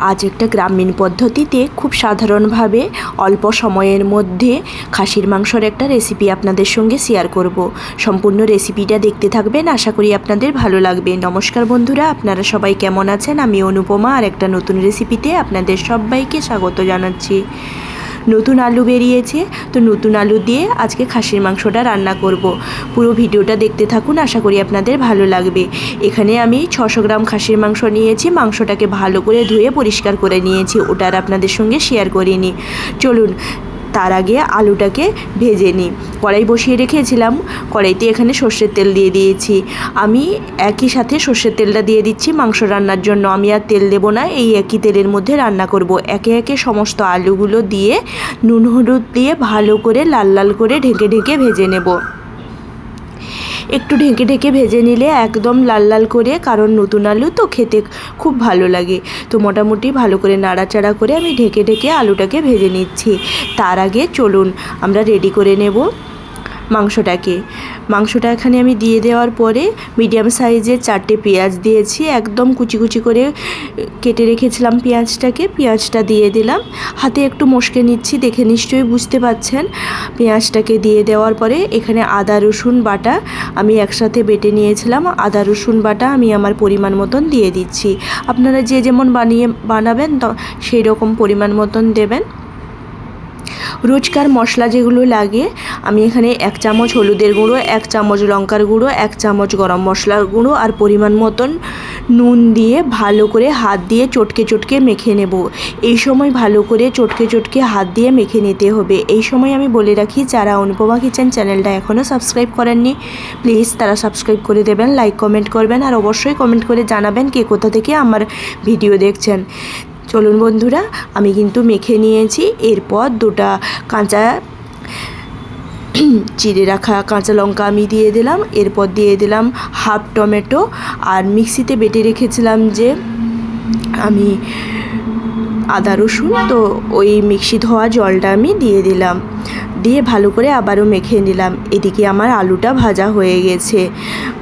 আজ একটা গ্রামীণ পদ্ধতিতে খুব সাধারণভাবে অল্প সময়ের মধ্যে খাসির মাংসর একটা রেসিপি আপনাদের সঙ্গে শেয়ার করব। সম্পূর্ণ রেসিপিটা দেখতে থাকবেন, আশা করি আপনাদের ভালো লাগবে। নমস্কার বন্ধুরা, আপনারা সবাই কেমন আছেন? আমি অনুপমা আর একটা নতুন রেসিপিতে আপনাদের সবাইকে স্বাগত জানাচ্ছি। নতুন আলু বেরিয়েছে, তো নতুন আলু দিয়ে আজকে খাসির মাংসটা রান্না করব। পুরো ভিডিওটা দেখতে থাকুন, আশা করি আপনাদের ভালো লাগবে। এখানে আমি 600 গ্রাম খাসির মাংস নিয়েছি। মাংসটাকে ভালো করে ধুয়ে পরিষ্কার করে নিয়েছি, ওটা আর আপনাদের সঙ্গে শেয়ার করিনি। চলুন তার আগে আলুটাকে ভেজে নিই। কড়াই বসিয়ে রেখেছিলাম, কড়াইতে এখানে সর্ষের তেল দিয়ে দিয়েছি। আমি একই সাথে সর্ষের তেলটা দিয়ে দিচ্ছি মাংস রান্নার জন্য। আমি আর তেল দেবো না, এই একই তেলের মধ্যে রান্না করব। একে একে সমস্ত আলুগুলো দিয়ে নুন হলুদ দিয়ে ভালো করে লাল লাল করে ঢেকে ঢেকে ভেজে নেব। একটু ঢেকে ঢেকে ভেজে নিলে একদম লাল লাল করে, কারণ নতুন আলু তো খেতে খুব ভালো লাগে। তো মোটামুটি ভালো করে নাড়াচাড়া করে আমি ঢেকে ঢেকে আলুটাকে ভেজে নিচ্ছি। তার আগে চলুন আমরা রেডি করে নেব মাংসটা এখানে আমি দিয়ে দেওয়ার পরে মিডিয়াম সাইজের 4টে পেঁয়াজ দিয়েছি। একদম কুচি কুচি করে কেটে রেখেছিলাম পেঁয়াজটা দিয়ে দিলাম। হাতে একটু মশকে নিচ্ছি, দেখে নিশ্চয়ই বুঝতে পাচ্ছেন। পেঁয়াজটাকে দিয়ে দেওয়ার পরে এখানে আদা রসুন বাটা আমি একসাথে বেটে নিয়েছিলাম। আদা রসুন বাটা আমি আমার পরিমাণ মতন দিয়ে দিচ্ছি। আপনারা যে যেমন বানাবেন সেই রকম পরিমাণ মতন দেবেন। রোজকার মশলা যেগুলো লাগে, আমি এখানে 1 চামচ হলুদের গুঁড়ো, 1 চামচ লঙ্কার গুঁড়ো, 1 চামচ গরম মশলার গুঁড়ো আর পরিমাণ মতন নুন দিয়ে ভালো করে হাত দিয়ে চটকে চটকে মেখে নেব। এই সময় ভালো করে চটকে চটকে হাত দিয়ে মেখে নিতে হবে। এই সময় আমি বলে রাখি, যারা অনুপমা কিচেন চ্যানেলটা এখনও সাবস্ক্রাইব করেননি, প্লিজ তারা সাবস্ক্রাইব করে দেবেন, লাইক কমেন্ট করবেন, আর অবশ্যই কমেন্ট করে জানাবেন কে কোথা থেকে আমার ভিডিও দেখছেন। চলুন বন্ধুরা, আমি কিন্তু মেখে নিয়েছি। এরপর 2টা কাঁচা চিড়ে রাখা কাঁচা লঙ্কা আমি দিয়ে দিলাম। এরপর দিয়ে দিলাম হাফ টমেটো, আর মিক্সিতে বেটে রেখেছিলাম যে আমি আদা রসুন, তো ওই মিক্সি ধোয়া জলটা আমি দিয়ে দিলাম। দিয়ে ভালো করে আবারও মেখে নিলাম। এদিকে আমার আলুটা ভাজা হয়ে গেছে।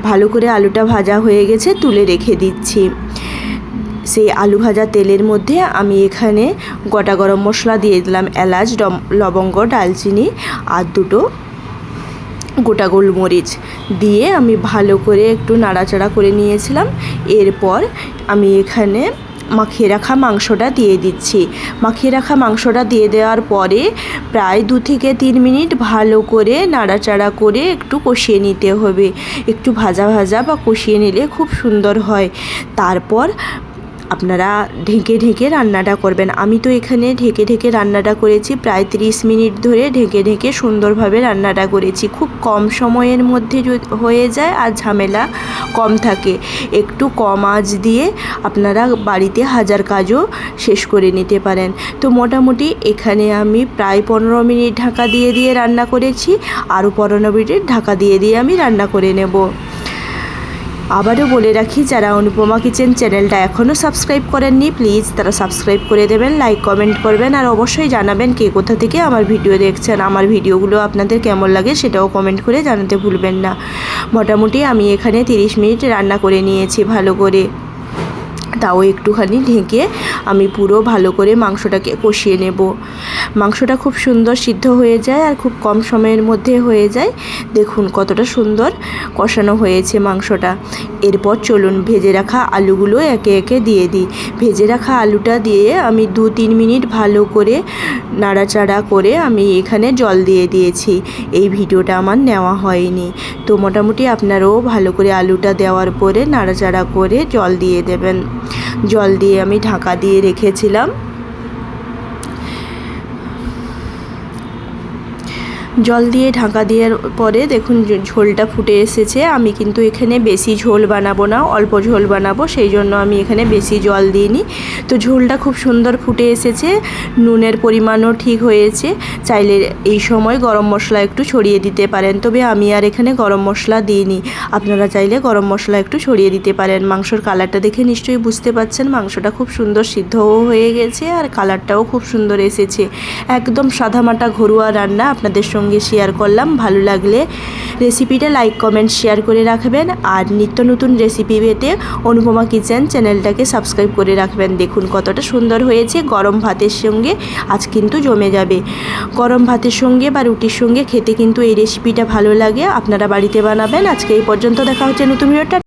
ভালো করে আলুটা ভাজা হয়ে গেছে, তুলে রেখে দিচ্ছি। সেই আলু ভাজা তেলের মধ্যে আমি এখানে গোটা গরম মশলা দিয়ে দিলাম, এলাচ, লবঙ্গ, দালচিনি আর 2টো গোটা গোলমরিচ দিয়ে আমি ভালো করে একটু নাড়াচাড়া করে নিয়েছিলাম। এরপর আমি এখানে মাখিয়ে রাখা মাংসটা দিয়ে দিচ্ছি। মাখিয়ে রাখা মাংসটা দিয়ে দেওয়ার পরে প্রায় 2 থেকে 3 মিনিট ভালো করে নাড়াচাড়া করে একটু কষিয়ে নিতে হবে। একটু ভাজা ভাজা বা কষিয়ে নিলে খুব সুন্দর হয়। তারপর আপনারা ঢেকে ঢেকে রান্নাটা করবেন। আমি তো এখানে ঢেকে ঢেকে রান্নাটা করেছি, প্রায় 30 মিনিট ধরে ঢেকে ঢেকে সুন্দরভাবে রান্নাটা করেছি। খুব কম সময়ের মধ্যে হয়ে যায় আর ঝামেলা কম থাকে। একটু কম আঁচ দিয়ে আপনারা বাড়িতে হাজার কাজও শেষ করে নিতে পারেন। তো মোটামুটি এখানে আমি প্রায় 15 মিনিট ঢাকা দিয়ে দিয়ে রান্না করেছি। আরও 15 মিনিট ঢাকা দিয়ে দিয়ে আমি রান্না করে নেব। আবারও বলে রাখি, যারা অনুপমা কিচেন চ্যানেলটা এখনও সাবস্ক্রাইব করেননি, প্লিজ তারা সাবস্ক্রাইব করে দেবেন, লাইক কমেন্ট করবেন, আর অবশ্যই জানাবেন কে কোথা থেকে আমার ভিডিও দেখছেন। আমার ভিডিওগুলো আপনাদের কেমন লাগে সেটাও কমেন্ট করে জানাতে ভুলবেন না। মোটামুটি আমি এখানে 30 মিনিট রান্না করে নিয়েছি ভালো করে। তাও একটুখানি ঢেকে আমি পুরো ভালো করে মাংসটাকে কষিয়ে নেব। মাংসটা খুব সুন্দর সিদ্ধ হয়ে যায় আর খুব কম সময়ের মধ্যে হয়ে যায়। দেখুন কতটা সুন্দর কষানো হয়েছে মাংসটা। এরপর চলুন ভেজে রাখা আলুগুলো একে একে দিয়ে দিই। ভেজে রাখা আলুটা দিয়ে আমি 2-3 মিনিট ভালো করে নাড়াচাড়া করে আমি এখানে জল দিয়ে দিয়েছি। এই ভিডিওটা আমার নেওয়া হয়নি। তো মোটামুটি আপনারাও ভালো করে আলুটা দেওয়ার পরে নাড়াচাড়া করে জল দিয়ে দেবেন। জল দিয়ে আমি ঢাকা দিয়ে রেখেছিলাম। জল দিয়ে ঢাকা দেওয়ার পরে দেখুন ঝোলটা ফুটে এসেছে। আমি কিন্তু এখানে বেশি ঝোল বানাবো না, অল্প ঝোল বানাবো, সেই জন্য আমি এখানে বেশি জল দিইনি। তো ঝোলটা খুব সুন্দর ফুটে এসেছে, নুনের পরিমাণও ঠিক হয়েছে। চাইলে এই সময় গরম মশলা একটু ছড়িয়ে দিতে পারেন, তবে আমি আর এখানে গরম মশলা দিইনি। আপনারা চাইলে গরম মশলা একটু ছড়িয়ে দিতে পারেন। মাংসর কালারটা দেখে নিশ্চয়ই বুঝতে পাচ্ছেন মাংসটা খুব সুন্দর সিদ্ধও হয়ে গেছে আর কালারটাও খুব সুন্দর এসেছে। একদম সাদামাটা ঘরোয়া রান্না আপনাদের সঙ্গে সঙ্গে শেয়ার করলাম। ভালো লাগলে রেসিপিটা লাইক কমেন্ট শেয়ার করে রাখবেন। আর নিত্য নতুন রেসিপি পেতে অনুপমা কিচেন চ্যানেলটাকে সাবস্ক্রাইব করে রাখবেন। দেখুন কতটা সুন্দর হয়েছে। গরম ভাতের সঙ্গে আজ কিন্তু জমে যাবে। গরম ভাতের সঙ্গে বা রুটির সঙ্গে খেতে কিন্তু এই রেসিপিটা ভালো লাগে। আপনারা বাড়িতে বানাবেন। আজকে এই পর্যন্ত, দেখা হচ্ছে নতুন ভিডিওটা।